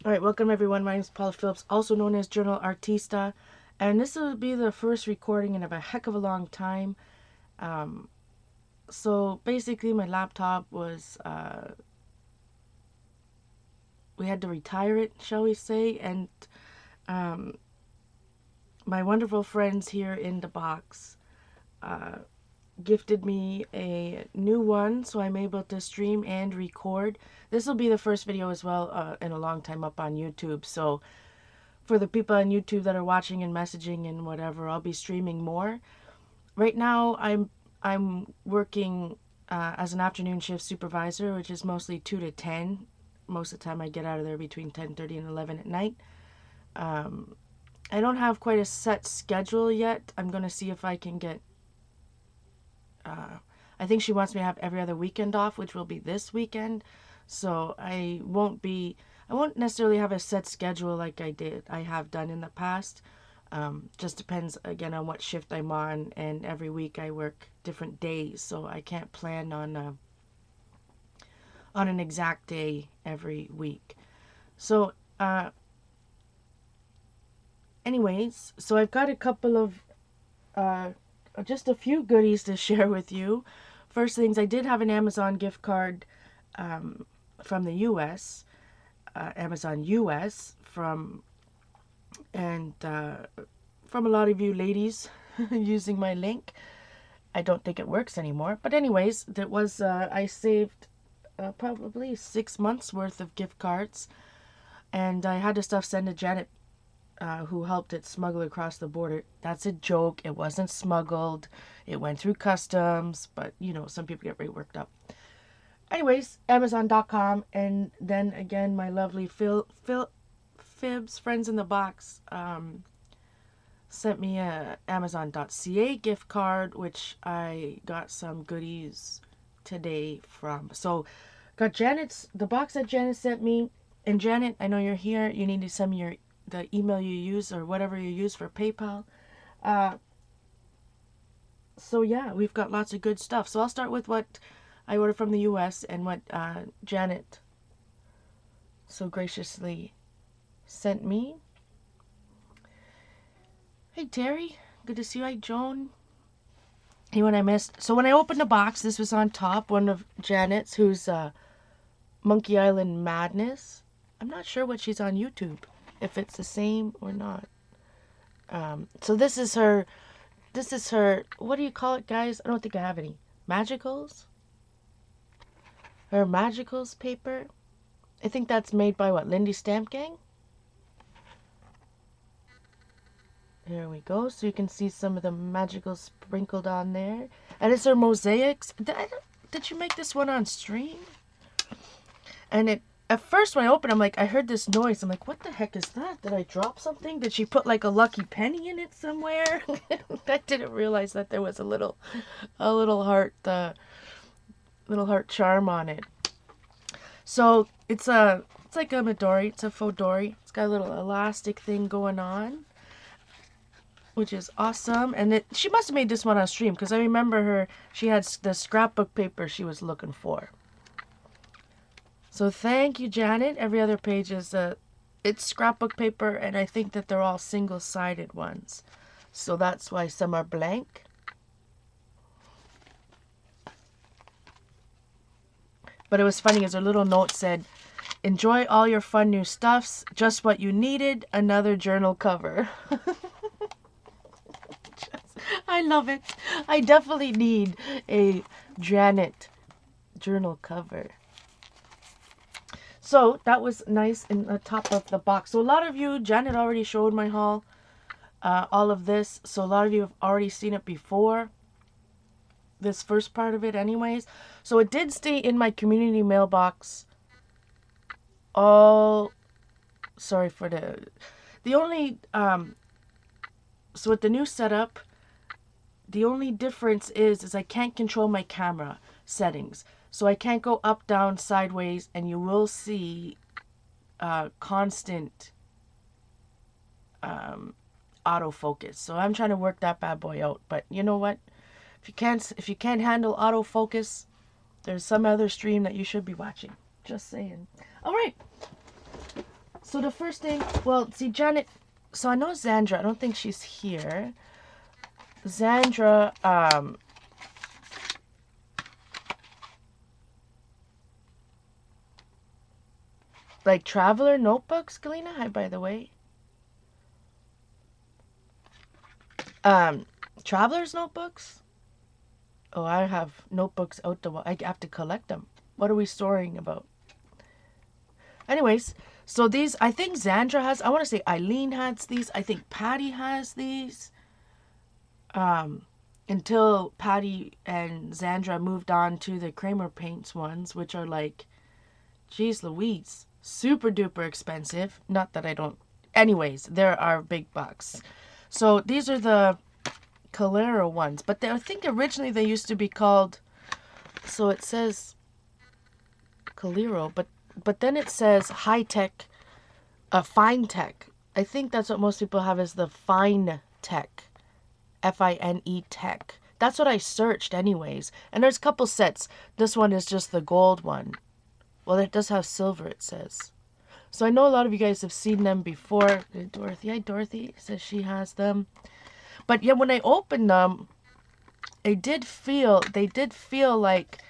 All right, welcome everyone. My name is Paula Phillips, also known as Journal Artista, and this will be the first recording in a heck of a long time. So basically, my laptop was, we had to retire it, shall we say, and um, my wonderful friends here in the box gifted me a new one, so I'm able to stream and record. This will be the first video as well in a long time up on YouTube, so for the people on YouTube that are watching and messaging and whatever, I'll be streaming more. Right now, I'm working as an afternoon shift supervisor, which is mostly 2 to 10. Most of the time, I get out of there between 10:30 and 11 at night. I don't have quite a set schedule yet. I'm gonna see if I can get. I think she wants me to have every other weekend off, which will be this weekend. So I won't necessarily have a set schedule like I have done in the past. Just depends again on what shift I'm on, and every week I work different days, so I can't plan on an exact day every week. So, anyways, so I've got a couple of uh, just a few goodies to share with you. First things, I did have an Amazon gift card from the U.S. Amazon U.S. And from a lot of you ladies using my link. I don't think it works anymore. But anyways, there was I saved probably 6 months worth of gift cards, and I had the stuff sent to Janet, who helped it smuggle across the border. That's a joke. It wasn't smuggled. It went through customs, but you know, some people get very worked up. Anyways, Amazon.com, and then again, my lovely Phil Fibs friends in the box sent me a Amazon.ca gift card, which I got some goodies today from. So, got the box that Janet sent me. And Janet, I know you're here. You need to send me the email you use or whatever you use for PayPal. Uh, so yeah, we've got lots of good stuff. So I'll start with what I ordered from the U.S. and what Janet so graciously sent me. Hey Terry, good to see you. Hi Joan. Anyone I missed? So when I opened the box, this was on top, one of Janet's, who's Monkey Island Madness. I'm not sure what she's on YouTube, if it's the same or not. So this is her. This is her. What do you call it, guys? I don't think I have any magicals. Her magicals paper. I think that's made by what, Lindy Stamp Gang. There we go. So you can see some of the magicals sprinkled on there, and it's her mosaics. Did you make this one on stream? And it at first when I opened, I heard this noise. I'm like, what the heck is that? Did I drop something? Did she put like a lucky penny in it somewhere? I didn't realize that there was a little little heart charm on it. So it's like a Midori. It's a faux dory. It's got a little elastic thing going on, which is awesome. And she must have made this one on stream because I remember her. She had the scrapbook paper she was looking for. So thank you, Janet. Every other page is it's scrapbook paper, and I think that they're all single-sided ones. So that's why some are blank. But it was funny as her little note said, "Enjoy all your fun new stuffs. Just what you needed. Another journal cover." I love it. I definitely need a Janet journal cover. So that was nice in the top of the box. So a lot of you, Janet already showed my haul, all of this. So a lot of you have already seen it before, this first part of it anyways. So it did stay in my community mailbox all, sorry for the only, so with the new setup, the only difference is I can't control my camera settings. So I can't go up, down, sideways, and you will see constant autofocus. So I'm trying to work that bad boy out. But you know what? If you can't handle autofocus, there's some other stream that you should be watching. Just saying. All right. So the first thing, well, see, Janet, so I know Zandra. I don't think she's here. Zandra, like Traveler Notebooks, Galena? Hi, by the way. Traveler's Notebooks? Oh, I have notebooks out the wall. I have to collect them. What are we storing about? Anyways, so these, I think Zandra has, I want to say Eileen has these. I think Patty has these. Until Patty and Zandra moved on to the Kramer Paints ones, which are like, geez Louise, super duper expensive. Not that I don't. Anyways, there are big bucks. So these are the Calero ones, but I think originally they used to be called, so it says Calero, but then it says high tech, fine tech. I think that's what most people have is the fine tech, Fine tech. That's what I searched anyways. And there's a couple sets. This one is just the gold one. Well, it does have silver, it says. So I know a lot of you guys have seen them before. Dorothy, hi Dorothy, says she has them. But yeah, when I opened them, they did feel like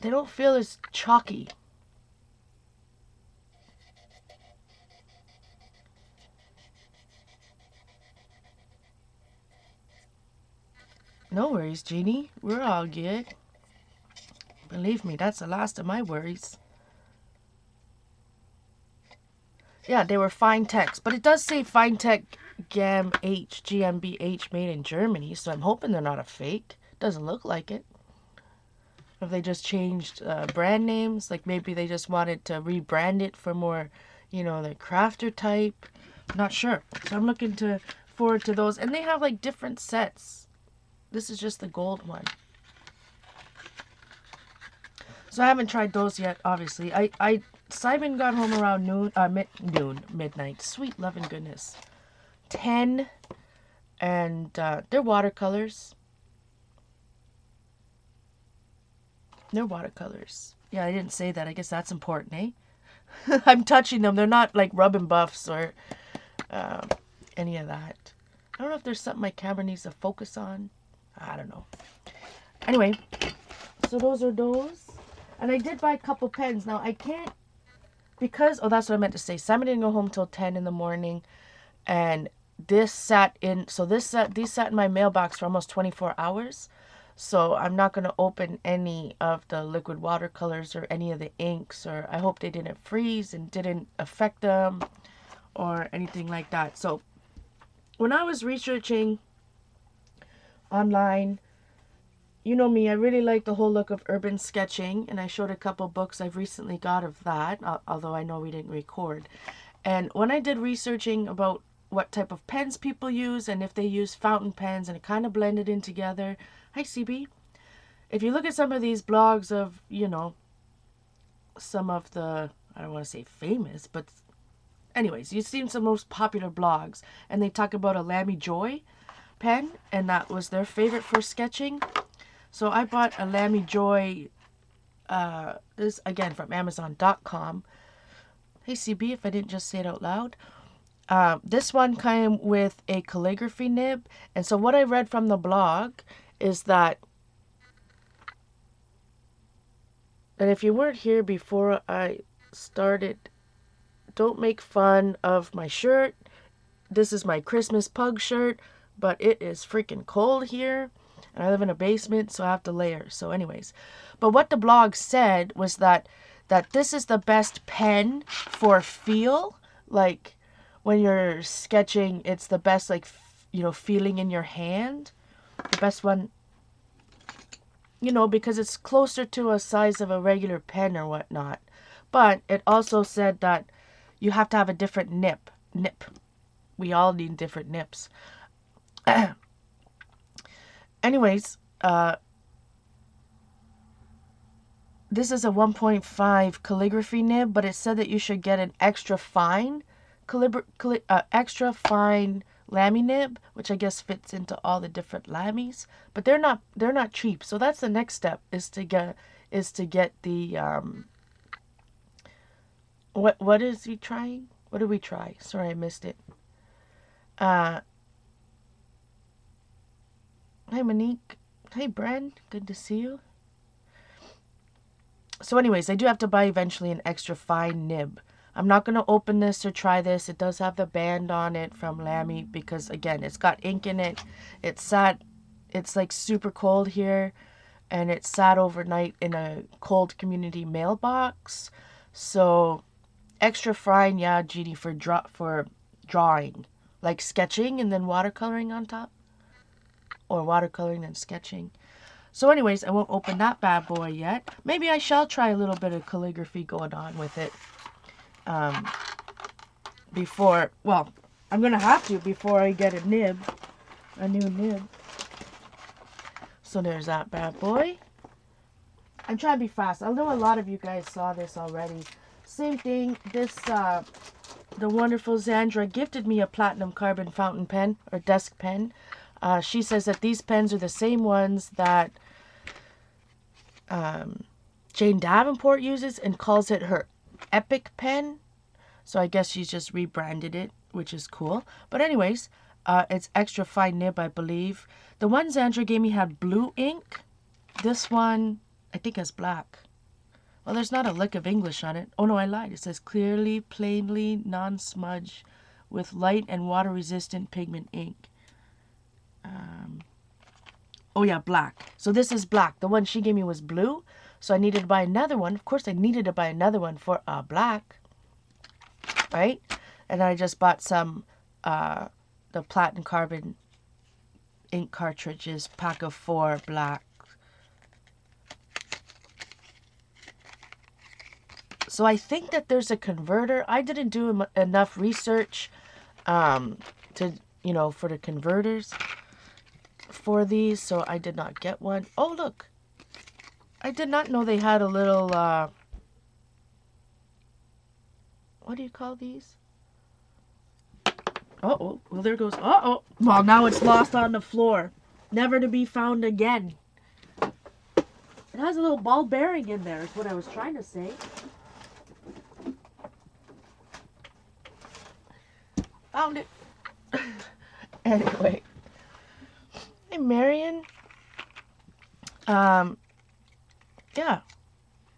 they don't feel as chalky. No worries, Jeannie. We're all good. Believe me, that's the last of my worries. Yeah, they were fine techs, but it does say fine tech GmbH made in Germany, so I'm hoping they're not a fake. Doesn't look like it. If they just changed brand names, like maybe they just wanted to rebrand it for more, the crafter type. Not sure. So I'm looking forward to those, and they have like different sets. This is just the gold one. So I haven't tried those yet, obviously. Simon got home around midnight. Sweet loving goodness. 10, and they're watercolors. They're watercolors. Yeah, I didn't say that. I guess that's important, eh? I'm touching them. They're not like rub and buffs or any of that. I don't know if there's something my camera needs to focus on. I don't know. Anyway, so those are those. And I did buy a couple pens. Now, I can't, because, oh, that's what I meant to say. Simon didn't go home till 10 in the morning. And these sat in my mailbox for almost 24 hours. So I'm not going to open any of the liquid watercolors or any of the inks. Or I hope they didn't freeze and didn't affect them or anything like that. So when I was researching online, you know me, I really like the whole look of urban sketching, and I showed a couple books I've recently got of that, although I know we didn't record. And when I did researching about what type of pens people use and if they use fountain pens, and it kind of blended in together. Hi, CB. If you look at some of these blogs of, some of the, I don't want to say famous, but anyways, you've seen some most popular blogs, and they talk about a Lamy Joy pen, and that was their favorite for sketching. So I bought a Lamy Joy, this again from Amazon.com. Hey CB, if I didn't just say it out loud. This one came with a calligraphy nib. And so what I read from the blog is that if you weren't here before I started, don't make fun of my shirt. This is my Christmas pug shirt, but it is freaking cold here. And I live in a basement, so I have to layer. So anyways, but what the blog said was that this is the best pen for feel. Like when you're sketching, it's the best, like, feeling in your hand. The best one, because it's closer to a size of a regular pen or whatnot. But it also said that you have to have a different nip. We all need different nips. Anyways, this is a 1.5 calligraphy nib, but it said that you should get an extra fine Lamy nib, which I guess fits into all the different Lamys. But they're not cheap. So that's the next step, is to get the What is he trying? What did we try? Sorry, I missed it. Uh, Hi Monique. Hey Bren. Good to see you. So anyways, I do have to buy eventually an extra fine nib. I'm not going to open this or try this. It does have the band on it from Lamy because, again, it's got ink in it. It's like super cold here, and it sat overnight in a cold community mailbox. So extra fine, yeah, Jeannie, for drawing. Like sketching and then watercoloring on top. Or watercoloring and sketching. So anyways, I won't open that bad boy yet. Maybe I shall try a little bit of calligraphy going on with it. Before, well, I'm going to have to before I get a new nib. So there's that bad boy. I'm trying to be fast. I know a lot of you guys saw this already. Same thing, the wonderful Zandra gifted me a platinum carbon fountain pen, or desk pen. She says that these pens are the same ones that Jane Davenport uses and calls it her Epic pen. So I guess she's just rebranded it, which is cool. But anyways, it's extra fine nib, I believe. The one Zandra gave me had blue ink. This one, I think, has black. Well, there's not a lick of English on it. Oh no, I lied. It says clearly, plainly, non-smudge with light and water-resistant pigment ink. Oh yeah, black. So this is black. The one she gave me was blue. So I needed to buy another one. Of course, I needed to buy another one for black. Right? And I just bought some, the platinum carbon ink cartridges, pack of 4 black. So I think that there's a converter. I didn't do enough research to, for the converters for these, so I did not get one. Oh, look. I did not know they had a little, what do you call these? Uh-oh. Well, there goes, uh-oh. Well, now it's lost on the floor. Never to be found again. It has a little ball bearing in there, is what I was trying to say. Found it. Anyway. Hey, Marion. Yeah.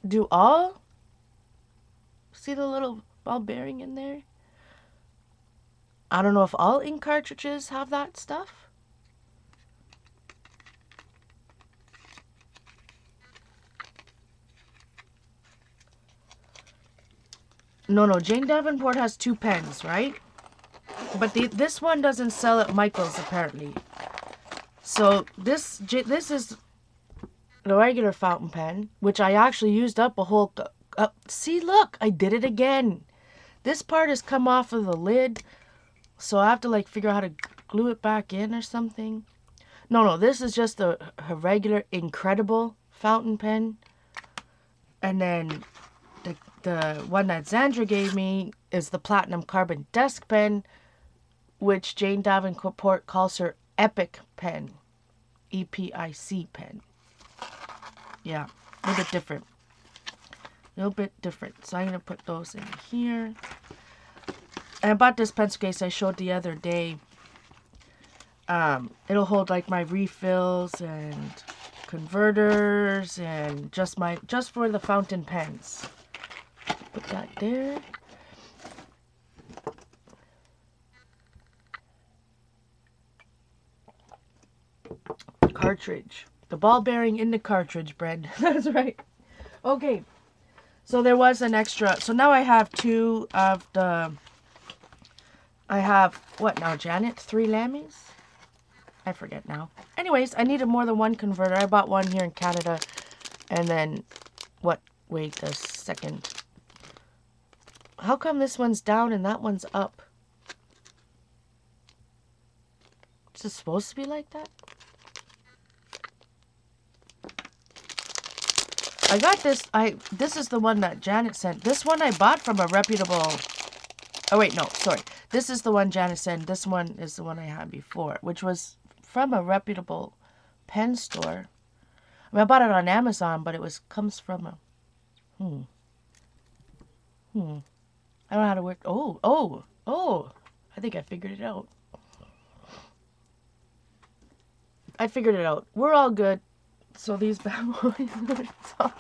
Do all? See the little ball bearing in there? I don't know if all ink cartridges have that stuff. No, Jane Davenport has 2 pens, right? But this one doesn't sell at Michael's, apparently. So this is the regular fountain pen, which I actually used up a whole... see, look, I did it again. This part has come off of the lid, so I have to like figure out how to glue it back in or something. No, this is just a regular incredible fountain pen. And then the one that Zandra gave me is the platinum carbon desk pen, which Jane Davenport calls her Epic pen. EPIC pen. Yeah, a little bit different. A little bit different. So I'm going to put those in here. And I bought this pencil case I showed the other day. It'll hold like my refills and converters and just for the fountain pens. Put that there. Cartridge. The ball bearing in the cartridge, Bread. That's right. Okay. So there was an extra. So now I have 2 of the... I have, what now, Janet? 3 Lammies? I forget now. Anyways, I needed more than 1 converter. I bought one here in Canada. And then, wait a second. How come this one's down and that one's up? Is it supposed to be like that? I got this, this is the one that Janet sent. This one I bought from a reputable... Oh, wait, no, sorry. This is the one Janet sent. This one is the one I had before, which was from a reputable pen store. I mean, I bought it on Amazon, but it comes from a... I don't know how to work. Oh. I think I figured it out. I figured it out. We're all good. So these bad boys are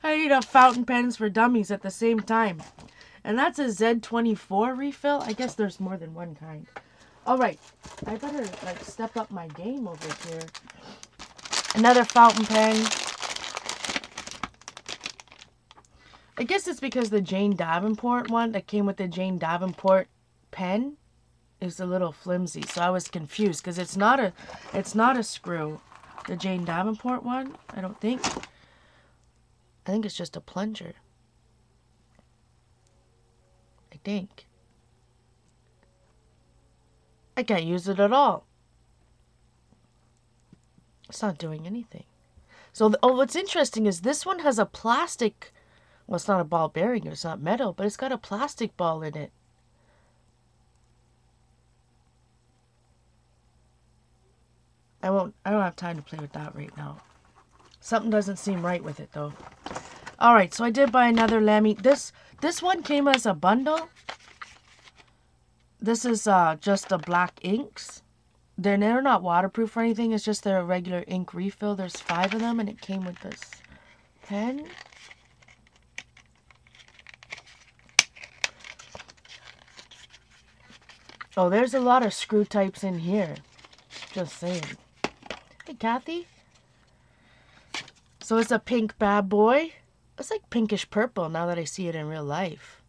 I need a fountain pens for dummies at the same time. And that's a Z24 refill. I guess there's more than one kind. Alright. I better like step up my game over here. Another fountain pen. I guess it's because the Jane Davenport one that came with the Jane Davenport pen is a little flimsy. So I was confused because it's not a screw. The Jane Davenport one, I don't think. I think it's just a plunger. I think. I can't use it at all. It's not doing anything. So, what's interesting is this one has a plastic, well, it's not a ball bearing, it's not metal, but it's got a plastic ball in it. I don't have time to play with that right now. Something doesn't seem right with it, though. Alright, so I did buy another Lamy. This one came as a bundle. This is just the black inks. They're not waterproof or anything. It's just their regular ink refill. There's 5 of them, and it came with this pen. Oh, there's a lot of screw types in here. Just saying. Hey, Kathy. So it's a pink bad boy. It's like pinkish purple now that I see it in real life.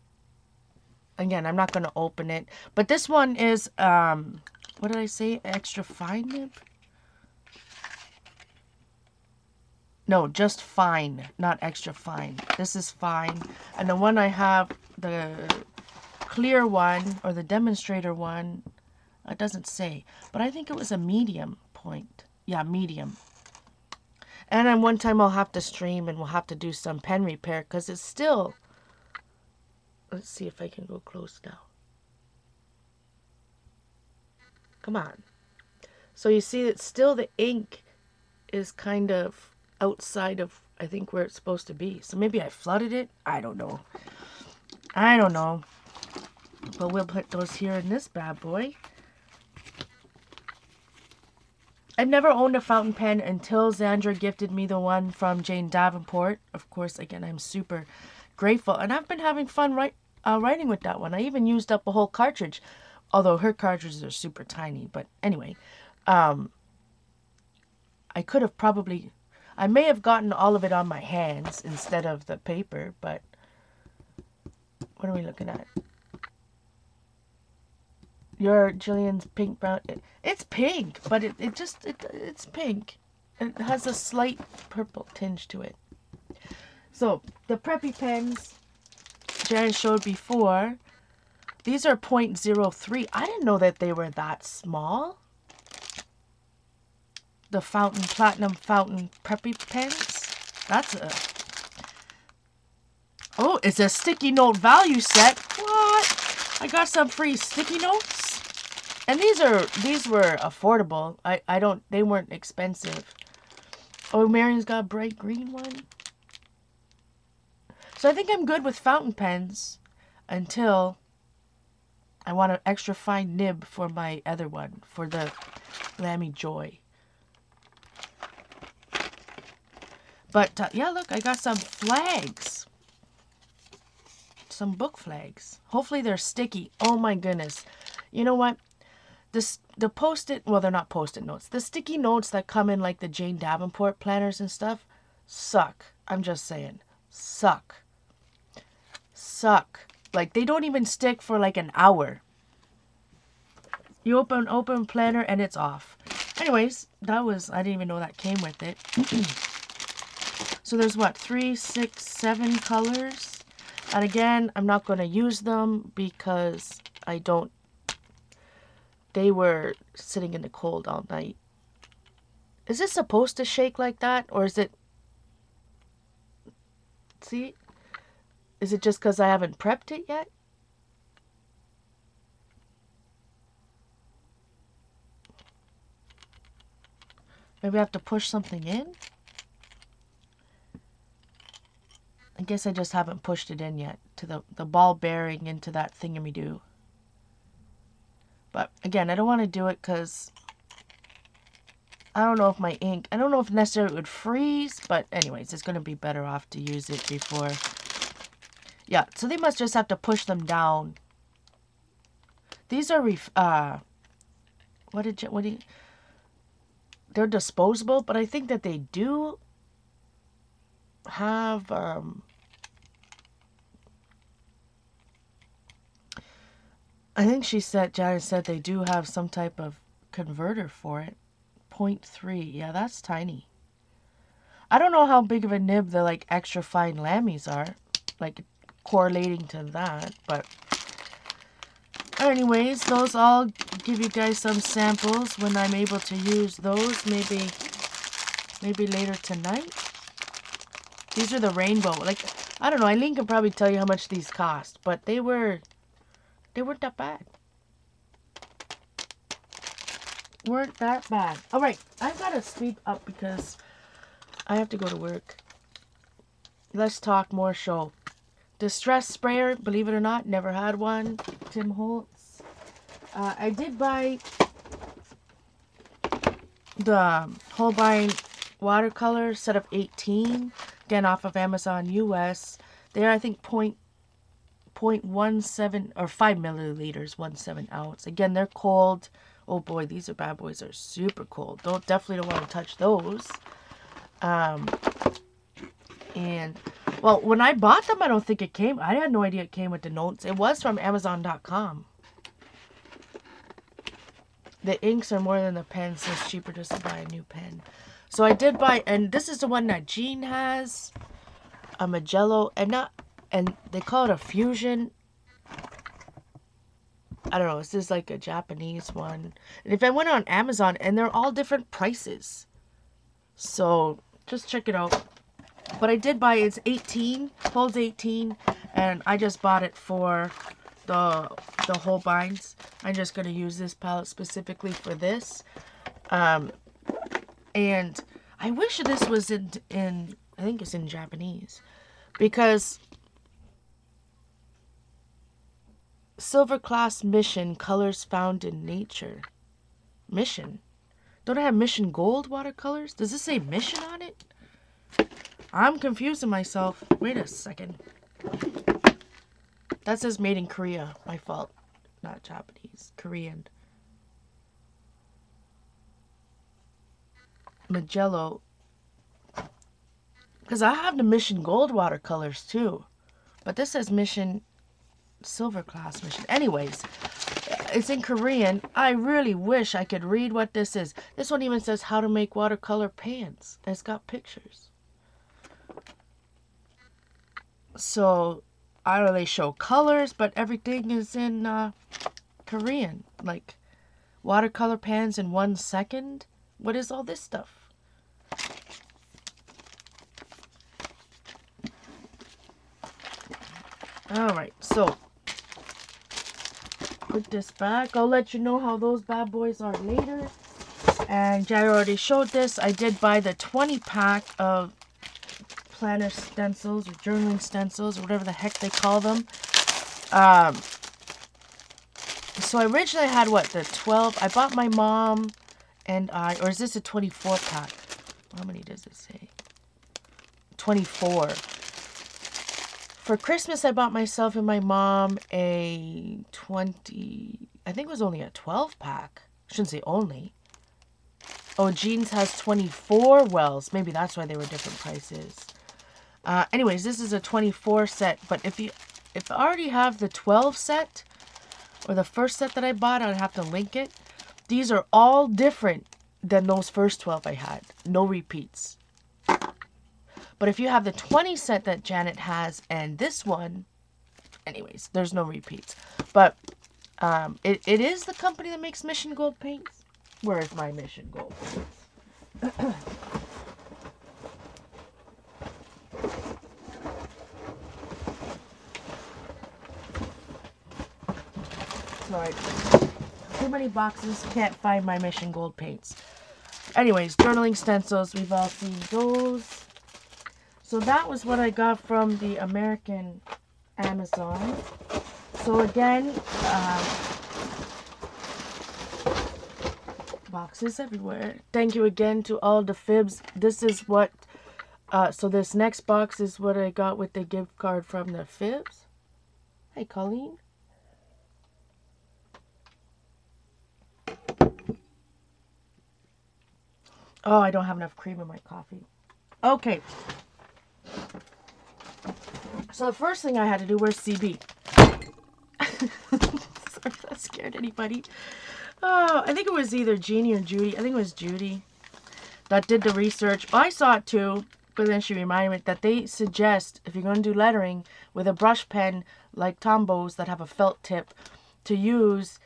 Again, I'm not going to open it. But this one is, what did I say? Extra fine nib? No, just fine, not extra fine. This is fine. And the one I have, the clear one, or the demonstrator one, it doesn't say. But I think it was a medium point. Yeah, medium. And then one time I'll have to stream and we'll have to do some pen repair because it's still... Let's see if I can go close now. Come on. So you see that still the ink is kind of outside of, I think, where it's supposed to be. So maybe I flooded it. I don't know. I don't know. But we'll put those here in this bad boy. I've never owned a fountain pen until Xandra gifted me the one from Jane Davenport. Of course, again, I'm super grateful. And I've been having fun writing with that one. I even used up a whole cartridge. Although her cartridges are super tiny. But anyway, I could have probably... I may have gotten all of it on my hands instead of the paper. But what are we looking at? Your Jillian's pink brown. It's pink, but it's pink. It has a slight purple tinge to it. So the preppy pens Jan showed before. These are 0.03. I didn't know that they were that small. The platinum fountain preppy pens. That's a... Oh, it's a sticky note value set. What? I got some free sticky notes. And these were affordable. They weren't expensive. Oh, Marion's got a bright green one. So I think I'm good with fountain pens until I want an extra fine nib for my other one, for the Lamy Joy. But yeah, look, I got some flags. Some book flags. Hopefully they're sticky. Oh my goodness. You know what? The post-it, well, they're not post-it notes. The sticky notes that come in like the Jane Davenport planners and stuff suck. I'm just saying. Suck. Like, they don't even stick for like an hour. You open planner and it's off. Anyways, I didn't even know that came with it. So there's what, 3, 6, 7 colors. And again, I'm not going to use them because they were sitting in the cold all night. Is this supposed to shake like that? Or is it... See? Is it just because I haven't prepped it yet? Maybe I have to push something in? I guess I just haven't pushed it in yet to the ball bearing into that thingamajig. But again, I don't want to do it because I don't know if my ink, I don't know if necessarily it would freeze, but anyways, it's going to be better off to use it before. Yeah, so they must just have to push them down. These are, they're disposable, but I think that they do have, I think Janet said they do have some type of converter for it. 0.3. Yeah, that's tiny. I don't know how big of a nib the like extra fine lammies are, like correlating to that, but anyways, those I'll give you guys some samples when I'm able to use those, maybe later tonight. These are the rainbow. Like, I don't know, Eileen can probably tell you how much these cost, but they weren't that bad. Weren't that bad. Alright, I've got to speed up because I have to go to work. Let's talk more show. Distress sprayer, believe it or not, never had one. Tim Holtz. I did buy the Holbein watercolor set of 18. Again, off of Amazon US. They're, I think, 0.17 or 5 milliliters, 1/7 ounce. Again, they're cold. Oh boy, these are bad boys. Are super cold. Definitely don't want to touch those. And well, when I bought them, I don't think it came. I had no idea it came with the notes. It was from Amazon.com. The inks are more than the pens, so it's cheaper just to buy a new pen. So I did buy, and this is the one that Jean has, a Magello, and they call it a Fusion. I don't know, this is like a Japanese one. And if I went on Amazon, and they're all different prices. So just check it out. But I did buy, it's 18, holds 18, and I just bought it for the Holbeins. I'm just going to use this palette specifically for this. And I wish this was in I think it's in Japanese. Because Silver Class Mission, colors found in nature. Mission? Don't I have Mission Gold watercolors? Does this say Mission on it? I'm confusing myself. Wait a second. That says made in Korea. My fault. Not Japanese. Korean. Magello. Because I have the Mission Gold watercolors too. But this says Mission Silver Class Mission. Anyways, it's in Korean. I really wish I could read what this is. This one even says how to make watercolor pans. And it's got pictures. So, I don't know, they show colors, but everything is in Korean. Like, watercolor pans in 1 second? What is all this stuff? Alright, so, put this back. I'll let you know how those bad boys are later. And Jared already showed this. I did buy the 20-pack of planner stencils or journaling stencils or whatever the heck they call them. So I originally had the 12. I bought my mom and or is this a 24 pack? How many does it say? 24. For Christmas, I bought myself and my mom a 20, I think it was only a 12 pack. I shouldn't say only. Oh, Jeans has 24 wells. Maybe that's why they were different prices. Anyways, this is a 24 set, but if I already have the 12 set, or the first set that I bought, I'd have to link it. These are all different than those first 12 I had. No repeats. But if you have the 20 set that Janet has, and this one, anyways, there's no repeats. But, it is the company that makes Mission Gold paints. Where is my Mission Gold paints? Sorry. Too many boxes. Can't find my Mission Gold paints. Anyways, journaling stencils. We've all seen those. So that was what I got from the American Amazon. So again, boxes everywhere. Thank you again to all the fibs. This is what, so this next box is what I got with the gift card from the fibs. Hey, Colleen. Oh, I don't have enough cream in my coffee. Okay. So the first thing I had to do was CB. Sorry if that scared anybody. Oh, I think it was either Jeannie or Judy. I think it was Judy that did the research. I saw it too, but then she reminded me that they suggest if you're going to do lettering with a brush pen like Tombows that have a felt tip, to use,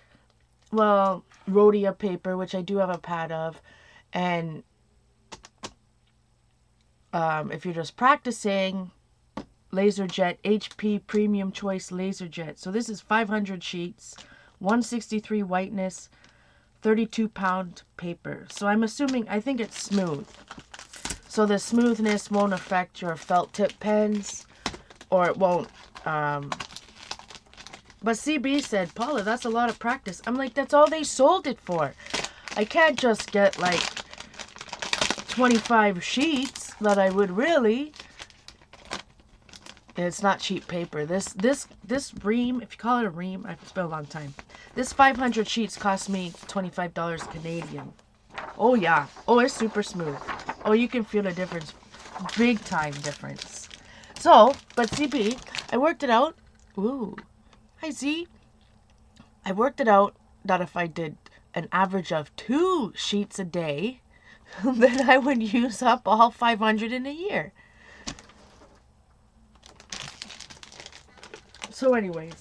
well, Rhodia paper, which I do have a pad of, and if you're just practicing, LaserJet HP Premium Choice LaserJet. So this is 500 sheets, 163 whiteness, 32-pound paper. So I'm assuming, I think it's smooth. So the smoothness won't affect your felt tip pens, or it won't. But CB said, Paula, that's a lot of practice. I'm like, that's all they sold it for. I can't just get like 25 sheets that I would really. It's not cheap paper. This ream, if you call it a ream, it's been a long time. This 500 sheets cost me $25 Canadian. Oh yeah. Oh, it's super smooth. Oh, you can feel the difference. Big time difference. So, but CB, I worked it out. Ooh. Hi Z. I worked it out that if I did an average of 2 sheets a day, then I would use up all 500 in a year. So anyways,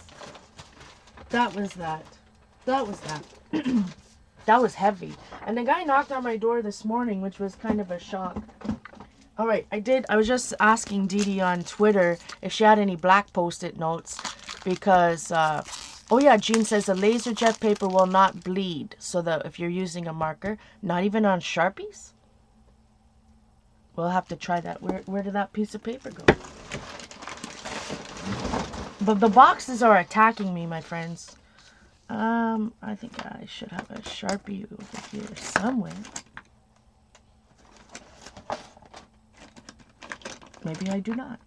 that was that. That was that. That was heavy. And the guy knocked on my door this morning, which was kind of a shock. All right, I was just asking Dee Dee on Twitter if she had any black Post-it notes because, oh yeah, Jean says the LaserJet paper will not bleed. So that if you're using a marker, not even on Sharpies? We'll have to try that. Where did that piece of paper go? But the boxes are attacking me, my friends. I think I should have a Sharpie over here somewhere. Maybe I do not.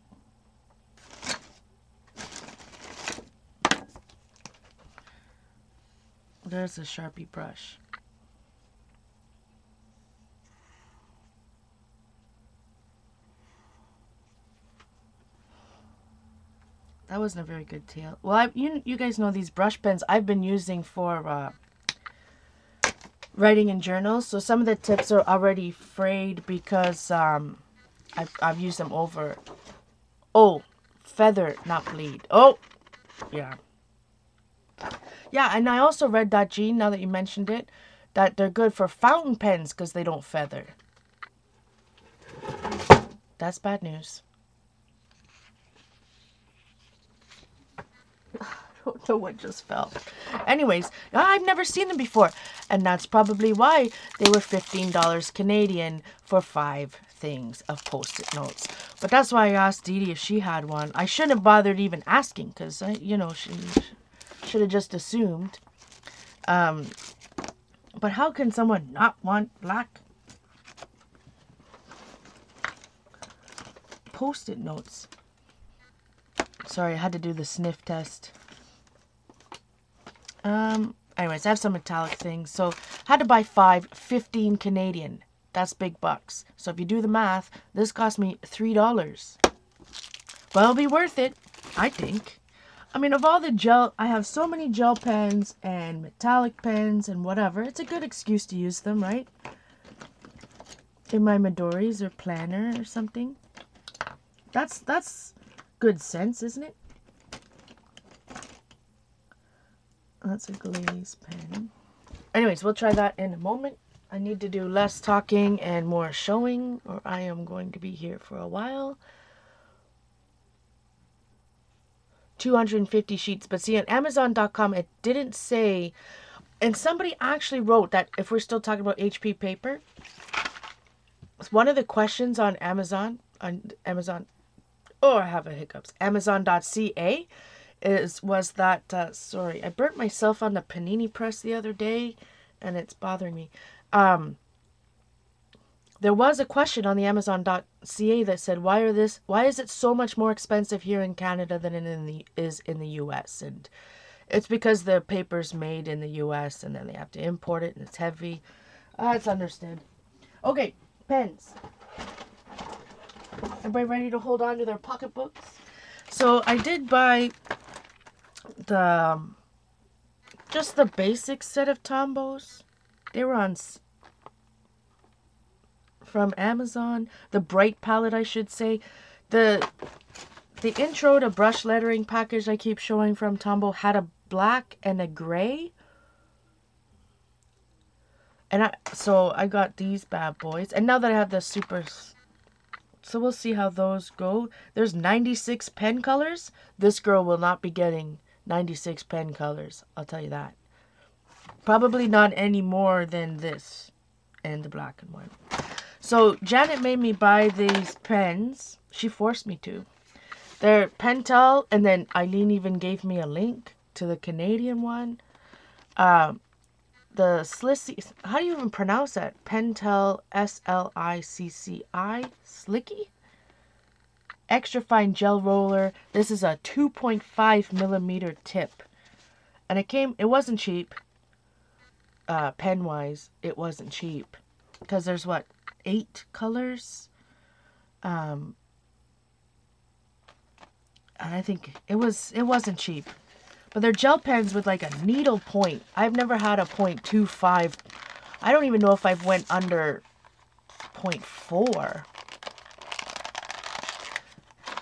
There's a Sharpie brush. That wasn't a very good tail. Well, you guys know these brush pens I've been using for writing in journals. So some of the tips are already frayed because I've used them over. Oh, feather, not bleed. Oh, yeah. Yeah, and I also read that, Jean, now that you mentioned it, that they're good for fountain pens because they don't feather. That's bad news. I don't know what just fell. Anyways, I've never seen them before. And that's probably why they were $15 Canadian for 5 things of Post-it notes. But that's why I asked Dee Dee if she had one. I shouldn't have bothered even asking because, you know, she should have just assumed. But how can someone not want black Post-it notes? Sorry, I had to do the sniff test. Anyways, I have some metallic things. So, had to buy 5, 15 Canadian. That's big bucks. So, if you do the math, this cost me $3. But it'll be worth it, I think. I mean, of all the gel, I have so many gel pens and metallic pens and whatever. It's a good excuse to use them, right? In my Midori's or planner or something. That's good sense, isn't it? That's a glaze pen. Anyways, we'll try that in a moment. I need to do less talking and more showing, or I am going to be here for a while. 250 sheets. But see, on Amazon.com, it didn't say... And somebody actually wrote that if we're still talking about HP paper, one of the questions on Amazon on Amazon. Oh, I have a hiccups. Amazon.ca was that sorry, I burnt myself on the panini press the other day and it's bothering me. There was a question on the Amazon.ca that said, why is it so much more expensive here in Canada than it is in the US? And it's because the paper's made in the US and then they have to import it and it's heavy. It's understood. Okay, pens. Everybody ready to hold on to their pocketbooks? So I did buy just the basic set of Tombos. They were on from Amazon. The bright palette, I should say. The intro to brush lettering package I keep showing from Tombow had a black and a gray. And so I got these bad boys. And now that I have the super... So we'll see how those go. There's 96 pen colors. This girl will not be getting 96 pen colors. I'll tell you that. Probably not any more than this. And the black and white. So Janet made me buy these pens. She forced me to. They're Pentel. And then Eileen even gave me a link to the Canadian one. The Slicci, how do you even pronounce that? Pentel Slicci? Slicky? Extra fine gel roller. This is a 2.5 millimeter tip. And it wasn't cheap. Pen wise, it wasn't cheap. Because there's what, 8 colors? And I think it wasn't cheap. But they're gel pens with like a needle point. I've never had a 0.25. I don't even know if I've went under 0.4.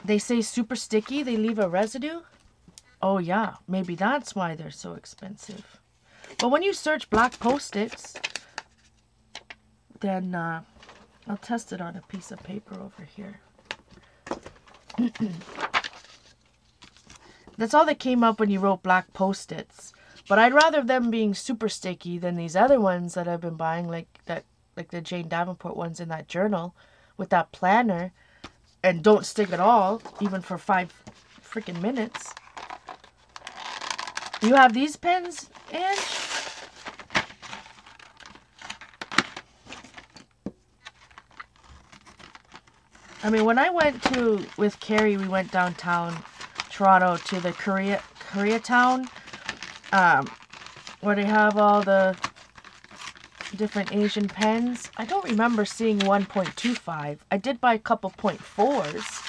They say super sticky. They leave a residue. Oh yeah, maybe that's why they're so expensive. But when you search black Post-its, then I'll test it on a piece of paper over here. That's all that came up when you wrote black Post-its. But I'd rather them being super sticky than these other ones that I've been buying, like the Jane Davenport ones in that journal with that planner, and don't stick at all, even for 5 freaking minutes. You have these pens, Ange? I mean, when I went with Carrie, we went downtown Toronto to the Koreatown, where they have all the different Asian pens. I don't remember seeing 1.25. I did buy a couple 0.4s.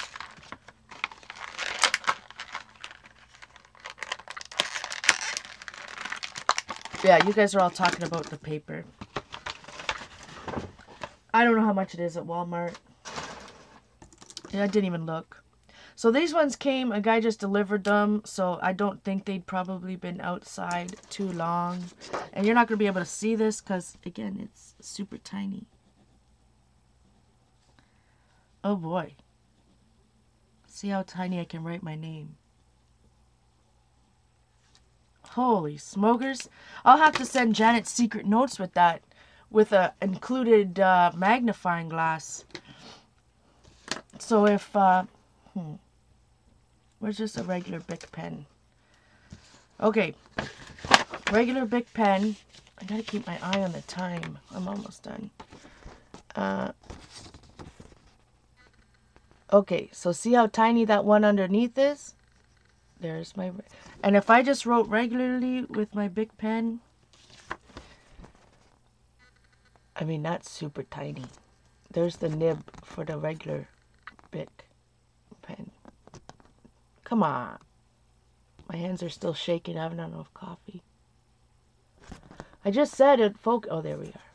Yeah, you guys are all talking about the paper. I don't know how much it is at Walmart. Yeah, I didn't even look. So these ones came, a guy just delivered them, so I don't think they'd probably been outside too long. And you're not going to be able to see this because, again, it's super tiny. Oh boy. See how tiny I can write my name. Holy smokers. I'll have to send Janet secret notes with that, with a included magnifying glass. So if, where's just a regular Bic pen? Okay. Regular Bic pen. I gotta keep my eye on the time. I'm almost done. Okay, so see how tiny that one underneath is? There's my... And if I just wrote regularly with my Bic pen, I mean, that's super tiny. There's the nib for the regular Bic pen. Come on. My hands are still shaking. I haven't had enough coffee. I just said it, folks. Oh, there we are.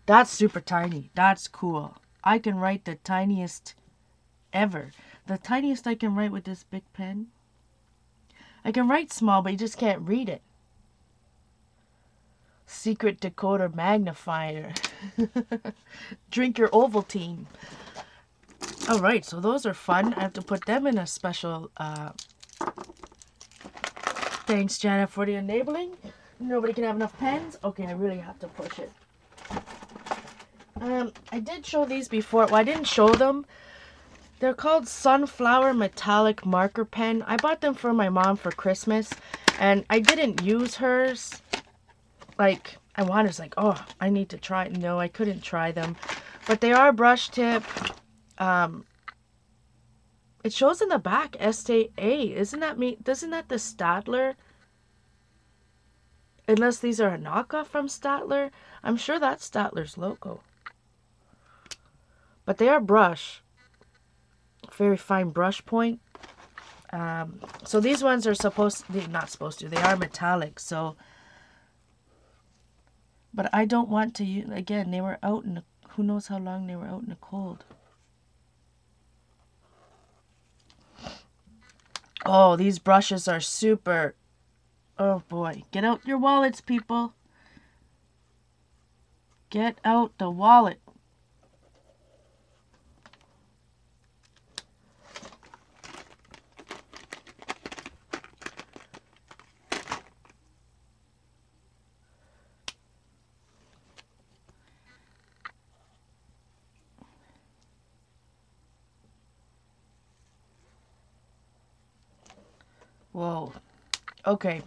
That's super tiny. That's cool. I can write the tiniest ever. The tiniest I can write with this Bic pen. I can write small, but you just can't read it. Secret decoder magnifier. Drink your Ovaltine. Alright, so those are fun. I have to put them in a special... Thanks, Janet, for the enabling. Nobody can have enough pens. Okay, I really have to push it. I did show these before. Well, I didn't show them. They're called Sunflower Metallic Marker Pen. I bought them for my mom for Christmas, and I didn't use hers. Like, I wanted, like, oh, I need to try it. No, I couldn't try them. But they are brush tip. It shows in the back, STA. Isn't that me? Doesn't that the Staedtler? Unless these are a knockoff from Staedtler. I'm sure that's Staedtler's logo. But they are brush. Very fine brush point. So these ones are not supposed to. They are metallic. So, but I don't want to use, again, they were out in the, who knows how long they were out in the cold. Oh, these brushes are super. Oh boy. Get out your wallets, people. Get out the wallet. Whoa. Okay.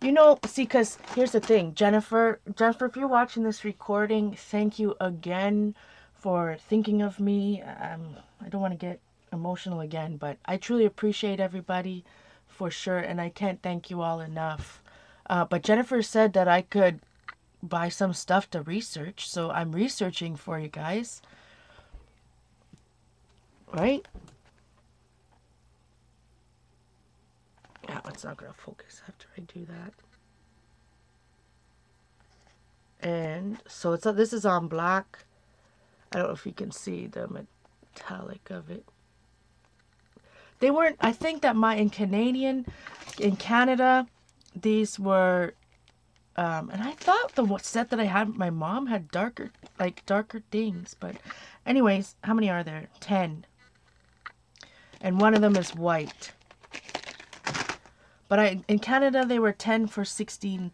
You know, see, because here's the thing. Jennifer, if you're watching this recording, thank you again for thinking of me. I don't want to get emotional again, but I truly appreciate everybody for sure, and I can't thank you all enough. But Jennifer said that I could buy some stuff to research, so I'm researching for you guys. Right? Yeah, it's not going to focus after I do that. And so this is on black. I don't know if you can see the metallic of it. They weren't, I think that in Canada, these were, and I thought the set that I had, my mom had darker things. But anyways, how many are there? 10. And one of them is white. But in Canada, they were 10 for $16.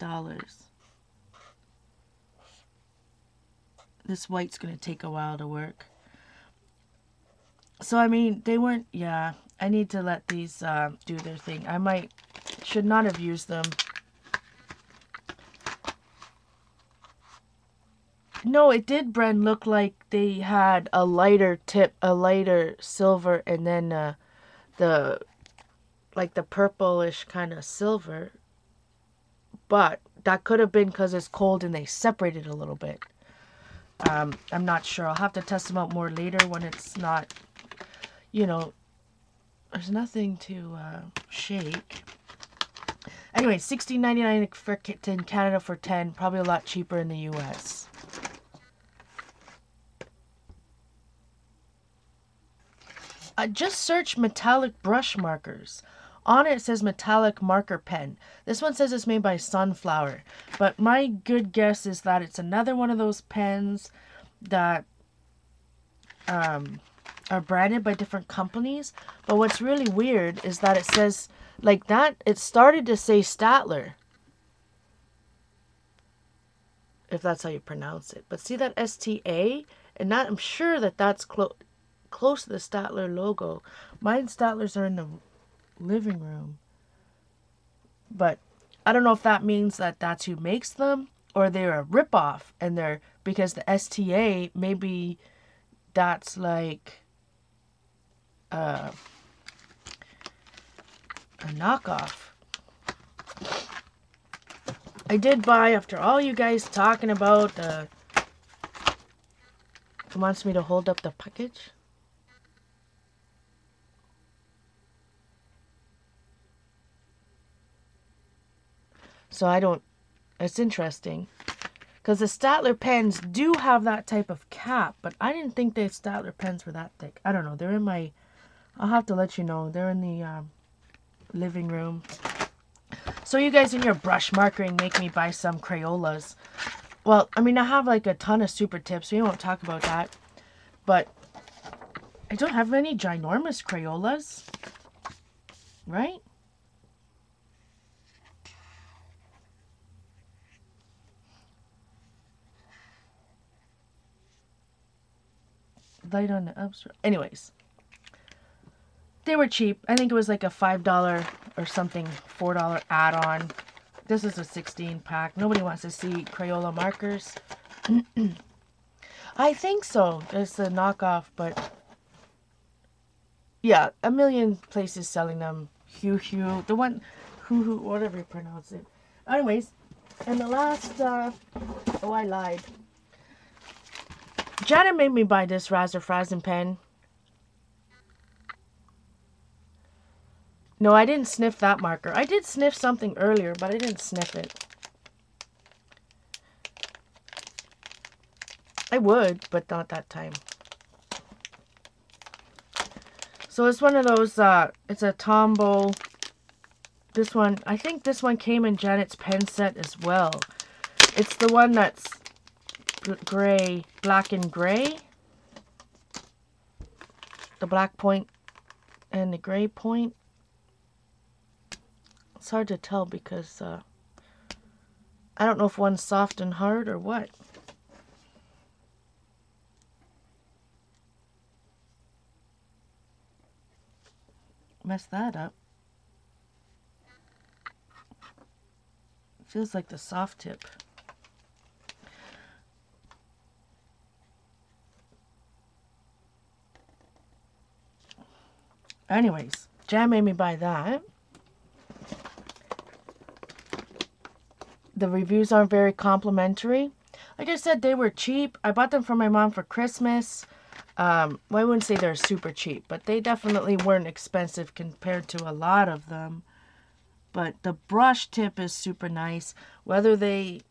This white's going to take a while to work. So, I mean, they weren't, yeah, I need to let these do their thing. Should not have used them. No, it did, Bren, look like they had a lighter tip, a lighter silver, and then the purplish kind of silver. But that could have been because it's cold and they separated a little bit. I'm not sure. I'll have to test them out more later when it's not, you know, there's nothing to shake. Anyway, $16.99 in Canada for 10. Probably a lot cheaper in the US. Just search metallic brush markers. On it says metallic marker pen. This one says it's made by Sunflower. But my good guess is that it's another one of those pens that are branded by different companies. But what's really weird is that it says, like that, it started to say Staedtler. If that's how you pronounce it. But see that STA? And that, I'm sure that that's close to the Staedtler logo. Mine Staedtlers are in the living room. But I don't know if that means that that's who makes them or they're a ripoff and they're, because the STA, maybe that's like a knockoff. I did buy, after all you guys talking about it wants me to hold up the package. So I don't, it's interesting. Because the Staedtler pens do have that type of cap, but I didn't think the Staedtler pens were that thick. I don't know. They're in my, I'll have to let you know. They're in the living room. So you guys in your brush markering make me buy some Crayolas. Well, I mean, I have like a ton of super tips. We won't talk about that. But I don't have any ginormous Crayolas. Right? Light on the upstream. Anyways. They were cheap. I think it was like a $5 or something, $4 add-on. This is a 16 pack. Nobody wants to see Crayola markers. I think so. It's a knockoff, but yeah, a million places selling them. Hue, the one, whatever you pronounce it. Anyways, and the last, oh, I lied. Janet made me buy this Razzle-Frazzle pen. No, I didn't sniff that marker. I did sniff something earlier, but I didn't sniff it. I would, but not that time. So it's one of those, it's a Tombow. This one, I think this one came in Janet's pen set as well. It's the one that's gray, black and gray. The black point and the gray point. It's hard to tell because I don't know if one's soft and hard or what. Mess that up. Feels like the soft tip. Anyways, Jan made me buy that. The reviews aren't very complimentary. Like I said, they were cheap. I bought them for my mom for Christmas. Well, I wouldn't say they're super cheap, but they definitely weren't expensive compared to a lot of them. But the brush tip is super nice. Whether they,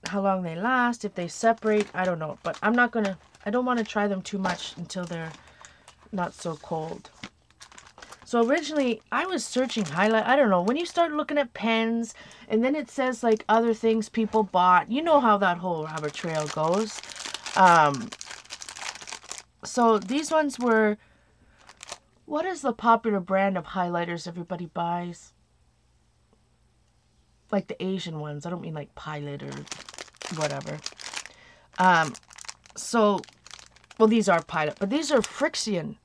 how long they last, if they separate, I don't know. But I'm not gonna, I don't want to try them too much until they're not so cold. So originally, I was searching highlight. I don't know. When you start looking at pens, and then it says like other things people bought. You know how that whole rabbit trail goes. So these ones were, what is the popular brand of highlighters everybody buys? Like the Asian ones. I don't mean like Pilot or whatever. So, well, these are Pilot, but these are Frixion.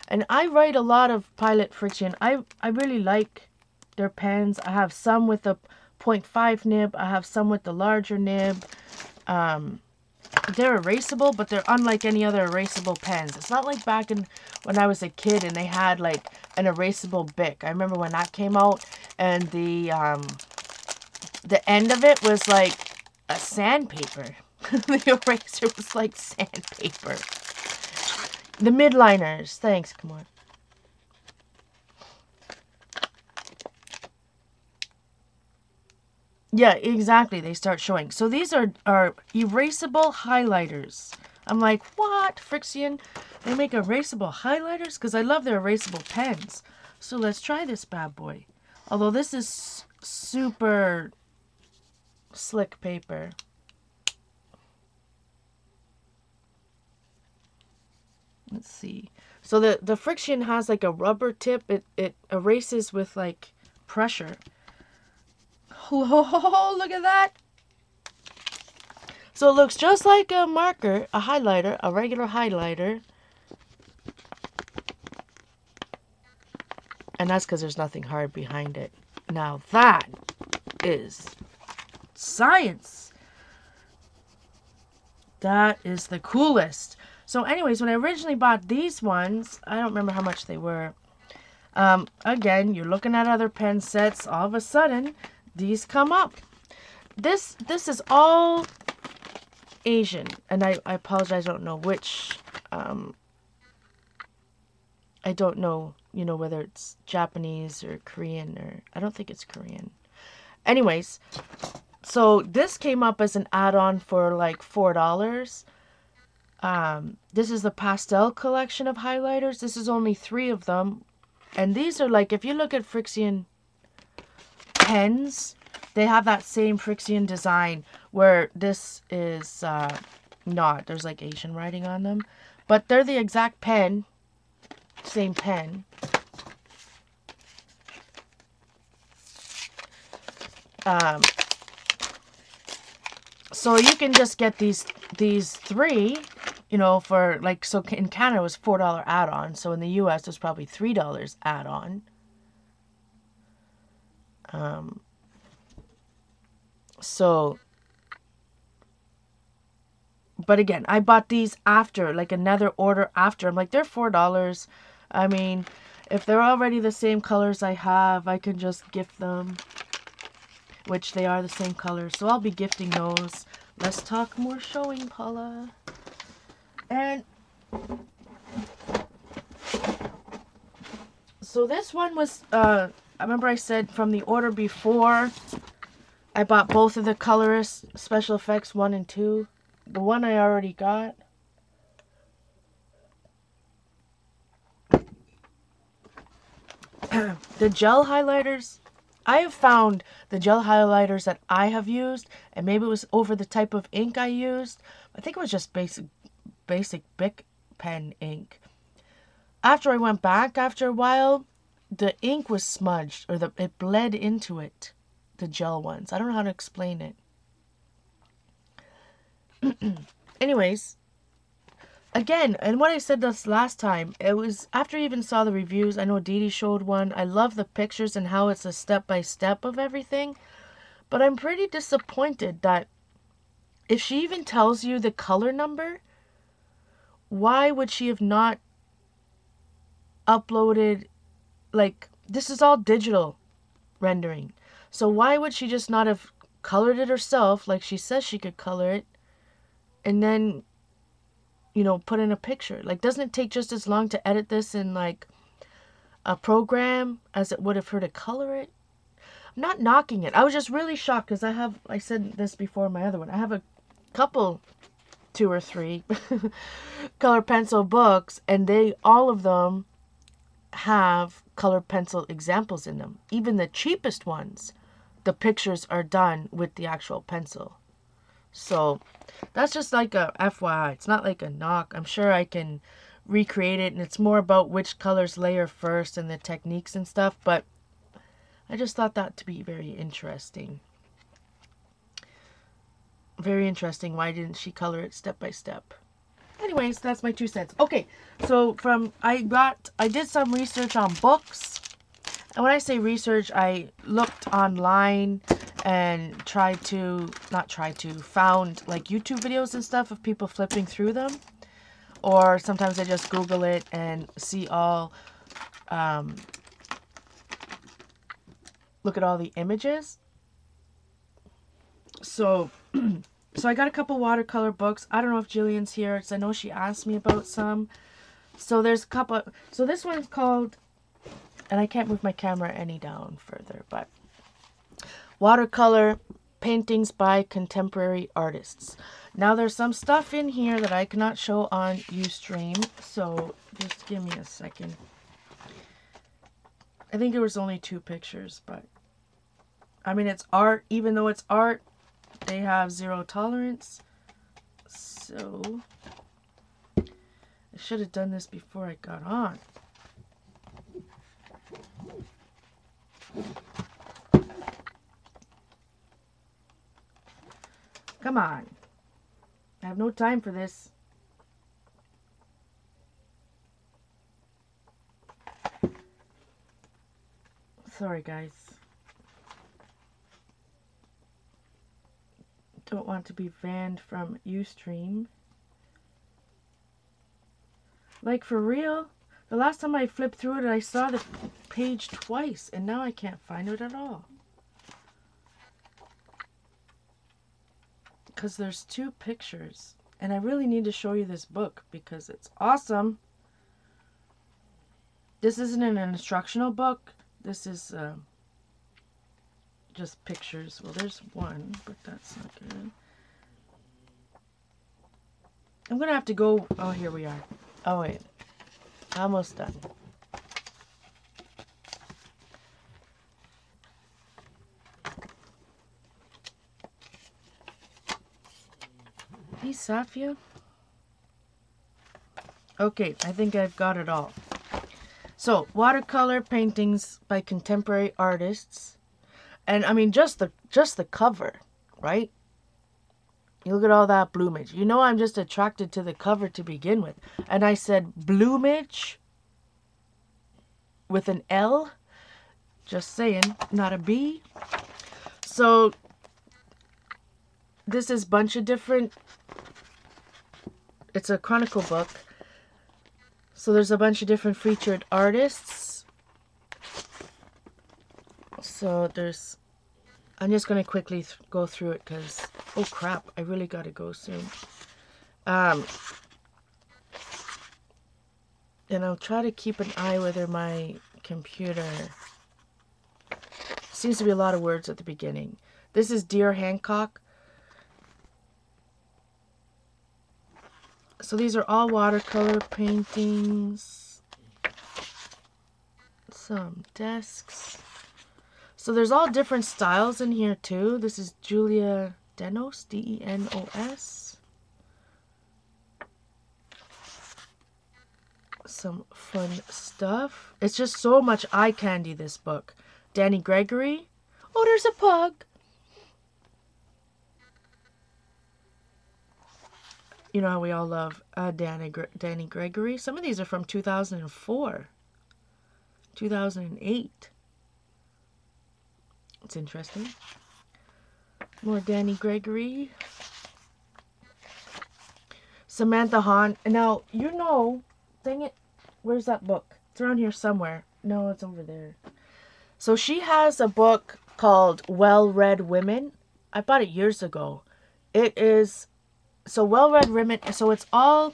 And I write a lot of Pilot Frixion. I really like their pens. I have some with a 0.5 nib. I have some with the larger nib. They're erasable, but they're unlike any other erasable pens. It's not like back in when I was a kid and they had like an erasable Bic. I remember when that came out and the end of it was like a sandpaper. The eraser was like sandpaper. The midliners. Thanks, come on. Yeah, exactly. They start showing. So these are erasable highlighters. I'm like, what? Frixion? They make erasable highlighters? Because I love their erasable pens. So let's try this bad boy. Although this is super slick paper. Let's see. So the Frixion has like a rubber tip. It erases with like pressure. Oh, look at that. So it looks just like a marker, a highlighter, a regular highlighter. And that's because there's nothing hard behind it. Now that is science. That is the coolest. So anyways, when I originally bought these ones, I don't remember how much they were. Again, you're looking at other pen sets. All of a sudden, these come up. This is all Asian. And I apologize, I don't know which. I don't know, you know, whether it's Japanese or Korean or... I don't think it's Korean. Anyways, so this came up as an add-on for like $4. This is the pastel collection of highlighters. This is only 3 of them. And these are like, if you look at Frixion pens, they have that same Frixion design where this is not. There's like Asian writing on them. But they're the exact pen. Same pen. So you can just get these 3 You know, for like, so in Canada it was $4 add-on. So in the US it was probably $3 add-on. So, but again, I bought these after, like another order after. I'm like, they're $4. I mean, if they're already the same colors I have, I can just gift them, which they are the same colors. So I'll be gifting those. Let's talk more showing, Paula. And so this one was, I remember I said from the order before, I bought both of the Colorist Special Effects 1 and 2. The one I already got. The gel highlighters. I have found the gel highlighters that I have used, and maybe it was over the type of ink I used. I think it was just basic Bic pen ink. After I went back after a while, the ink was smudged, or it bled into it. The gel ones. I don't know how to explain it. Anyways, again, and what I said this last time, it was after I even saw the reviews. I know Dee Dee showed one. I love the pictures and how it's a step-by-step of everything. But I'm pretty disappointed that if she even tells you the color number, why would she have not uploaded, like, this is all digital rendering. So why would she just not have colored it herself, like she says she could color it, and then, you know, put in a picture? Like, doesn't it take just as long to edit this in, like, a program as it would have her to color it? I'm not knocking it. I was just really shocked because I said this before in my other one, I have a couple, 2 or 3 color pencil books, and all of them have colored pencil examples in them. Even the cheapest ones, the pictures are done with the actual pencil. So that's just like a FYI. It's not like a knock. I'm sure I can recreate it, and it's more about which colors layer first and the techniques and stuff, but I just thought that to be very interesting. Very interesting. Why didn't she color it step by step? Anyways, that's my 2 cents. Okay, so I did some research on books. And when I say research, I looked online and found like YouTube videos and stuff of people flipping through them. Or sometimes I just Google it and see look at all the images. So I got a couple watercolor books. I don't know if Jillian's here, because I know she asked me about some. So there's a couple. So this one's called, and I can't move my camera any down further, but Watercolor Paintings by Contemporary Artists. Now there's some stuff in here that I cannot show on Ustream, so just give me a second. I think there was only 2 pictures, but I mean, it's art. Even though it's art, they have 0 tolerance. So I should have done this before I got on. Come on. I have no time for this. Sorry, guys. Don't want to be banned from Ustream. Like, for real? The last time I flipped through it, I saw the page twice, and now I can't find it at all. Because there's 2 pictures. And I really need to show you this book because it's awesome. This isn't an instructional book. This is just pictures. Well, there's one, but that's not good. I'm going to have to go. Oh, here we are. Oh, wait. Almost done. Hey, Safia. Okay, I think I've got it all. So, watercolor paintings by contemporary artists. And I mean, just the cover, right? Look at all that bloomage. You know I'm just attracted to the cover to begin with. And I said bloomage with an L. Just saying, not a B. So this is a bunch of different... It's a chronicle book. So there's a bunch of different featured artists. So there's... I'm just going to quickly go through it because... Oh crap, I really got to go soon. And I'll try to keep an eye whether my computer... Seems to be a lot of words at the beginning. This is Dear Hancock. So these are all watercolor paintings. Some desks. So there's all different styles in here too. This is Julia Denos, D-E-N-O-S. Some fun stuff. It's just so much eye candy, this book. Danny Gregory. Oh, there's a pug. You know how we all love Danny Gregory. Some of these are from 2004. 2008. It's interesting. More Danny Gregory. Samantha Hahn. Now, you know, dang it, where's that book? It's around here somewhere. No, it's over there. So she has a book called Well-Read Women. I bought it years ago. It is, so Well-Read Women, so it's all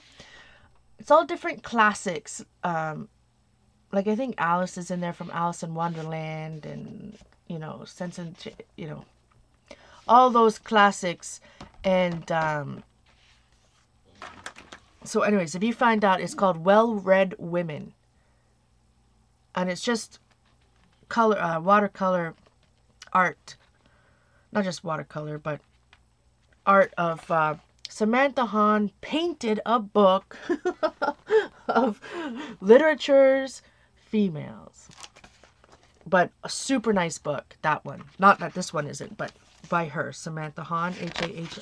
different classics. Like I think Alice is in there from Alice in Wonderland and, you know, Sense and, you know, all those classics. And so anyways, if you find out, it's called Well-Read Women. And it's just color, watercolor art. Not just watercolor, but art of Samantha Hahn painted a book of literature's females. But a super nice book, that one. Not that this one isn't, but by her, Samantha Hahn, H-A-H.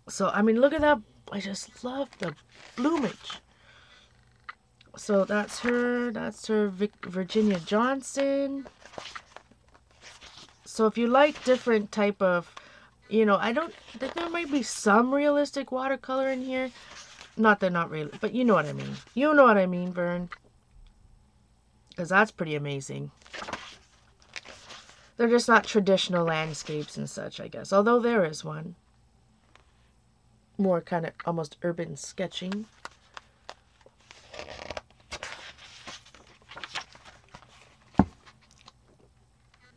So, I mean, look at that. I just love the bloomage. So that's her. That's her Virginia Johnson. So if you like different type of, you know, I think there might be some realistic watercolor in here. Not that not really, but you know what I mean. You know what I mean, Vern. Because that's pretty amazing. They're just not traditional landscapes and such, I guess. Although there is one. More kind of almost urban sketching.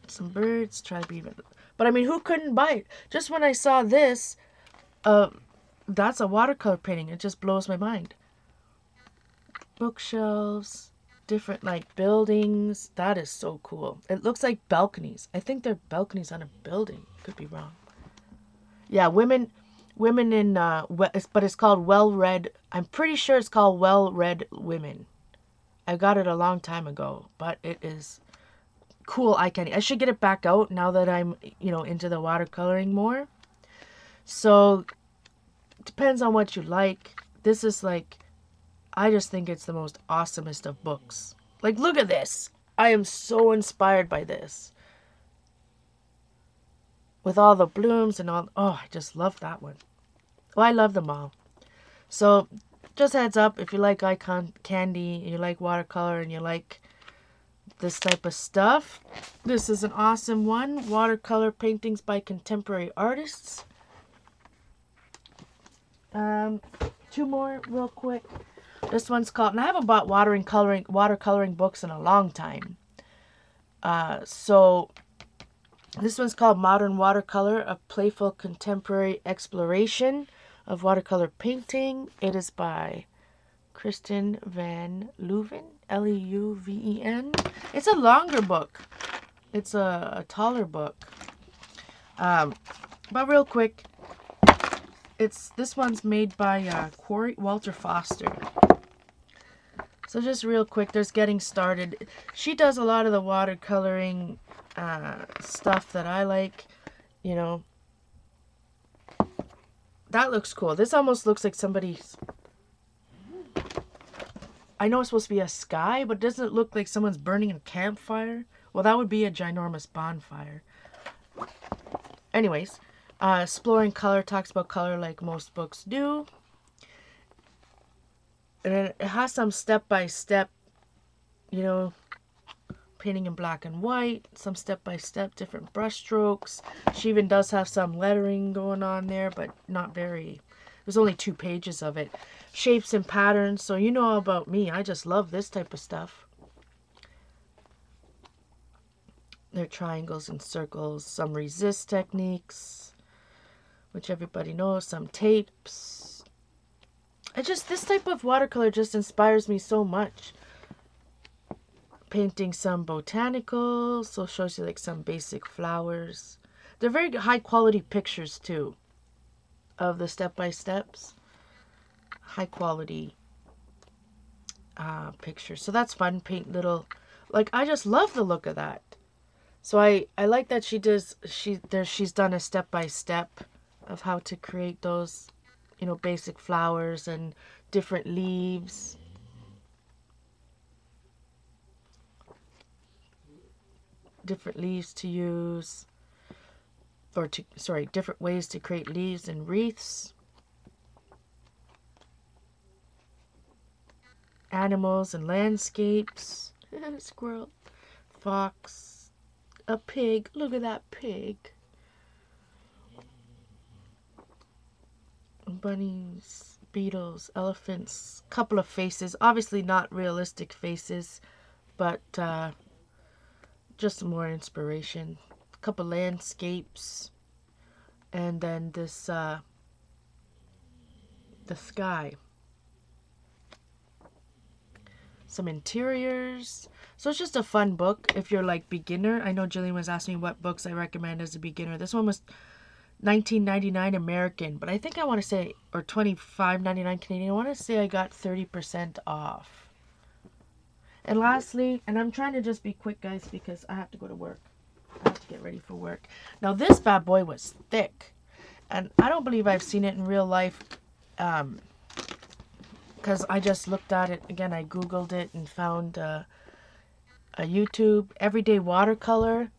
Some birds, try to be even. But I mean, who couldn't buy it? Just when I saw this, that's a watercolor painting. It just blows my mind. Bookshelves, different like buildings. That is so cool. It looks like balconies. I think they're balconies on a building. Could be wrong. Yeah, women in, but it's called Well-Read. I'm pretty sure it's called Well-Read Women. I got it a long time ago, but it is cool eye candy. I should get it back out now that I'm, you know, into the watercoloring more. So, depends on what you like. This is like, I just think it's the most awesomest of books. Like, look at this. I am so inspired by this. With all the blooms and all. Oh, I just love that one. Oh, I love them all. So, just heads up, if you like eye candy, you like watercolor, and you like this type of stuff, this is an awesome one. Watercolor paintings by contemporary artists. Two more real quick. This one's called, and I haven't bought watercoloring books in a long time. So this one's called Modern Watercolor, a playful contemporary exploration of watercolor painting. It is by Kristen Van Leuven, L-E-U-V-E-N. It's a longer book. It's a taller book. But real quick, this one's made by Walter Foster. So just real quick, there's Getting Started. She does a lot of the watercoloring stuff that I like, you know. That looks cool. This almost looks like somebody's... I know it's supposed to be a sky, but doesn't it look like someone's burning a campfire? Well, that would be a ginormous bonfire. Anyways, Exploring Color talks about color like most books do. And then it has some step-by-step, you know, painting in black and white, some step-by-step different brush strokes. She even does have some lettering going on there, but not very. There's only 2 pages of it. Shapes and patterns. So you know all about me. I just love this type of stuff. They're triangles and circles. Some resist techniques, which everybody knows. Some tapes. This type of watercolor just inspires me so much. Painting some botanicals. So it shows you like some basic flowers. They're very high quality pictures too. Of the step-by-steps. High quality pictures. So that's fun. Paint little, like, I just love the look of that. So I like that she's done a step-by-step of how to create those, you know, basic flowers and different leaves. Different leaves to use. Or different ways to create leaves and wreaths. Animals and landscapes. Squirrel, fox, a pig. Look at that pig. Bunnies, beetles, elephants, couple of faces. Obviously not realistic faces, but just more inspiration. Couple landscapes, and then this the sky. Some interiors. So it's just a fun book if you're like beginner. I know Jillian was asking me what books I recommend as a beginner. This one was $19.99 American, but I think I want to say, or $25.99 Canadian. I want to say I got 30% off. And lastly, and I'm trying to just be quick, guys, because I have to go to work. I have to get ready for work. Now, this bad boy was thick. And I don't believe I've seen it in real life. Because I just looked at it. Again, I Googled it and found a YouTube. Everyday Watercolor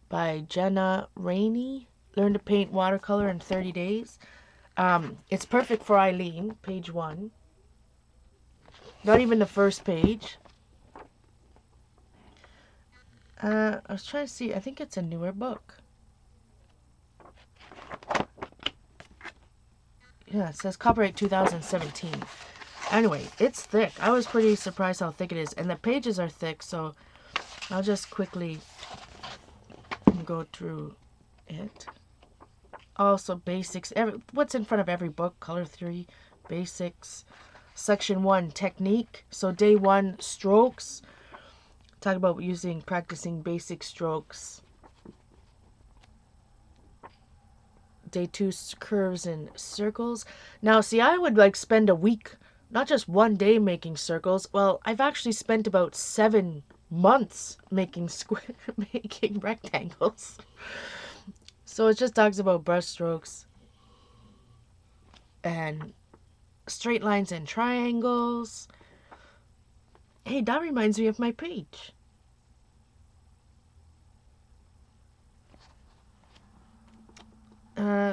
by Jenna Rainey. Learn to paint watercolor in 30 days. It's perfect for Eileen. Page 1. Not even the first page. I was trying to see. I think it's a newer book. Yeah, it says copyright 2017. Anyway, it's thick. I was pretty surprised how thick it is. And the pages are thick, so I'll just quickly go through it. Also, basics. What's in front of every book? Color theory, basics. Section 1, technique. So day 1, strokes. Talk about practicing basic strokes. Day 2, curves and circles. Now, see, I would like spend a week, not just one day making circles. Well, I've actually spent about 7 months making making rectangles. So it just talks about brush strokes and straight lines and triangles. Hey, that reminds me of my page.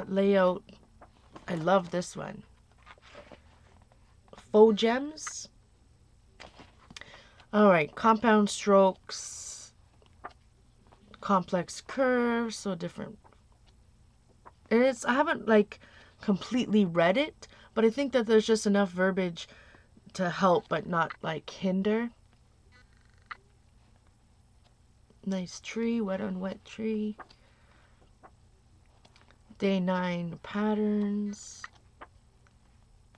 Layout. I love this one. Faux gems. Alright, compound strokes. Complex curves. So different. I haven't like completely read it, but I think that there's just enough verbiage to help but not like hinder. Nice tree, wet on wet tree. Day 9 patterns.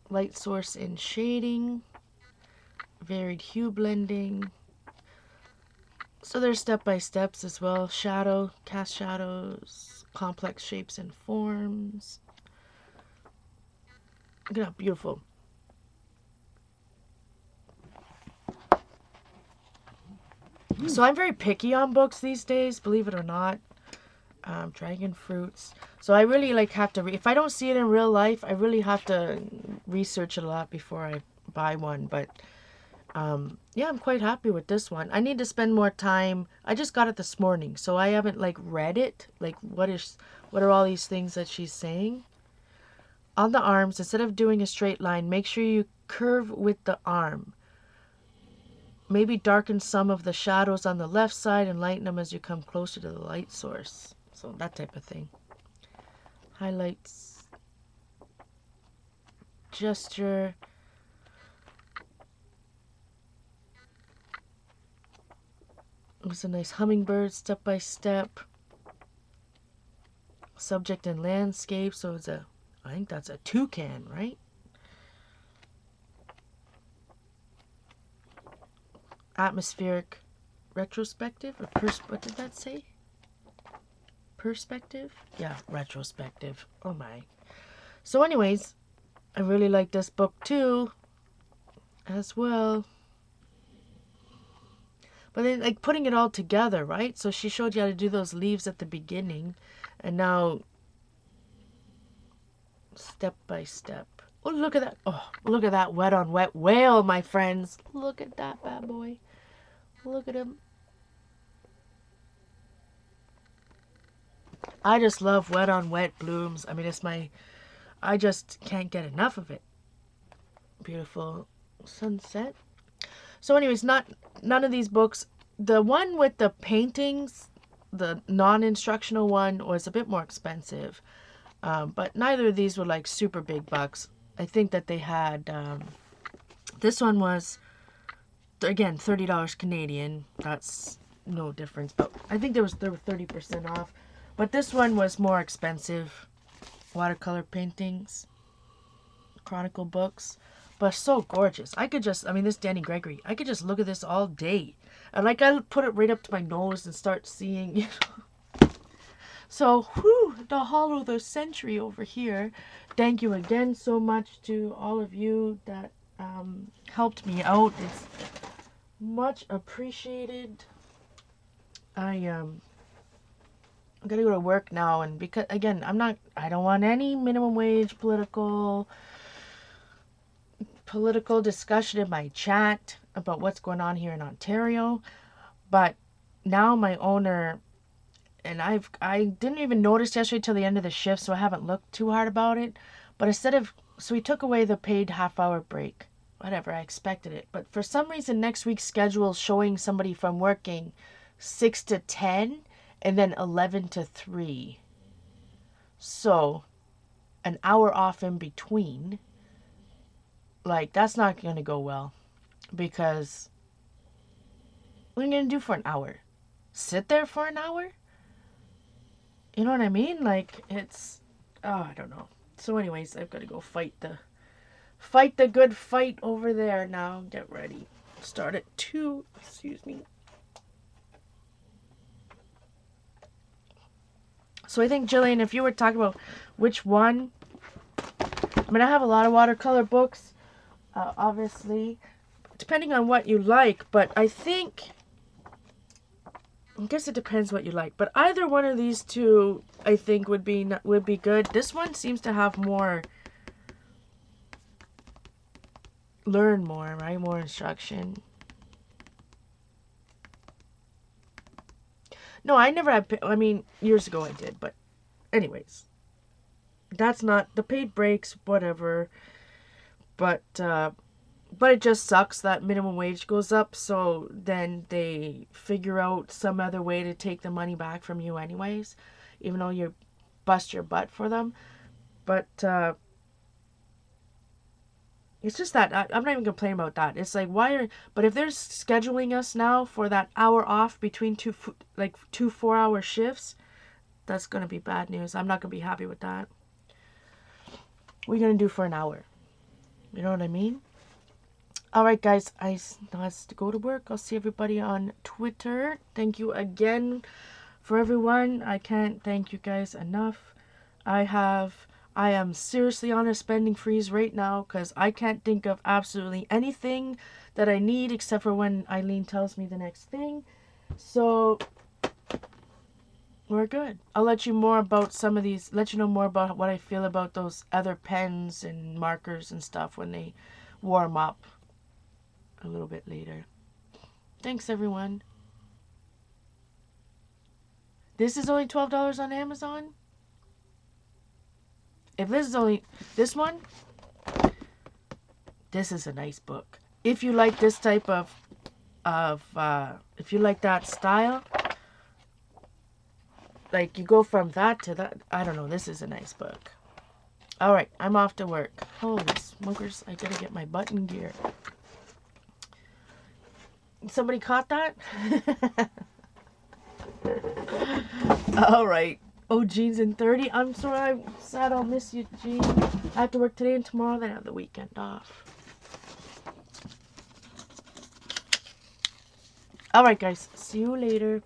Light source and shading. Varied hue blending. So there's step-by-steps as well. Shadow, cast shadows, complex shapes and forms. Look at how beautiful. So I'm very picky on books these days, believe it or not. Dragon fruits. So I really like have to, if I don't see it in real life, I really have to research it a lot before I buy one. But yeah, I'm quite happy with this one. I need to spend more time. I just got it this morning, so I haven't like read it. Like what are all these things that she's saying? On the arms, instead of doing a straight line, make sure you curve with the arm. Maybe darken some of the shadows on the left side and lighten them as you come closer to the light source. So that type of thing. Highlights, gesture. It's a nice hummingbird, step by step. Subject and landscape. So it's I think that's a toucan, right? Atmospheric retrospective, or what did that say? Perspective? Yeah, retrospective. Oh my. So anyways, I really like this book too, as well. But then like putting it all together, right? So she showed you how to do those leaves at the beginning, and now step by step. Oh, look at that. Oh, look at that wet on wet whale, my friends. Look at that bad boy. Look at him. I just love wet on wet blooms. I mean, I just can't get enough of it. Beautiful sunset. So anyways, none of these books. The one with the paintings, the non-instructional one, was a bit more expensive. But neither of these were like super big bucks. I think that they had, this one was, again, $30 Canadian. That's no difference. But I think they were 30% off. But this one was more expensive. Watercolor paintings, chronicle books. But so gorgeous. I could just, I mean, this Danny Gregory, I could just look at this all day. And like, I put it right up to my nose and start seeing, you know. So, whew, the Hollow of the Century over here. Thank you again so much to all of you that helped me out. It's much appreciated. I gotta go to work now, and because, again, I don't want any minimum wage political discussion in my chat about what's going on here in Ontario. But now my owner, and I didn't even notice yesterday till the end of the shift, so I haven't looked too hard about it. But so he took away the paid half-hour break. Whatever, I expected it. But for some reason, next week's schedule is showing somebody from working 6 to 10 and then 11 to 3. So, an hour off in between. Like, that's not going to go well. Because, what are you going to do for an hour? Sit there for an hour? You know what I mean? Like, it's, oh, I don't know. So anyways, I've got to go fight the good fight over there now. Get ready. Start at 2. Excuse me. So I think, Jillian, if you were talking about which one, I mean, I have a lot of watercolor books, obviously, depending on what you like, but I guess it depends what you like, but either one of these two, I think, would be good. This one seems to have more, learn more, right? More instruction. No, I never had, I mean, years ago I did, but anyways, that's not, the paid breaks, whatever, but it just sucks that minimum wage goes up, so then they figure out some other way to take the money back from you anyways, even though you bust your butt for them. But it's just that, I'm not even complaining about that. It's like, but if they're scheduling us now for that hour off between two 4-hour shifts, that's going to be bad news. I'm not going to be happy with that. What are you going to do for an hour? You know what I mean? Alright guys, I have to go to work. I'll see everybody on Twitter. Thank you again for everyone. I can't thank you guys enough. I am seriously on a spending freeze right now because I can't think of absolutely anything that I need except for when Eileen tells me the next thing. So we're good. I'll let you more about some of these, let you know more about what I feel about those other pens and markers and stuff when they warm up a little bit later. Thanks, everyone. This is only $12 on Amazon. If this is only this one, this is a nice book. If you like this type of if you like that style, like you go from that to that, I don't know, this is a nice book. All right, I'm off to work. Holy smokers, I gotta get my button gear. Somebody caught that? All right. Oh, Jean's in 30. I'm sorry. I'm sad I'll miss you, Jean. I have to work today and tomorrow, then I have the weekend off. All right, guys. See you later.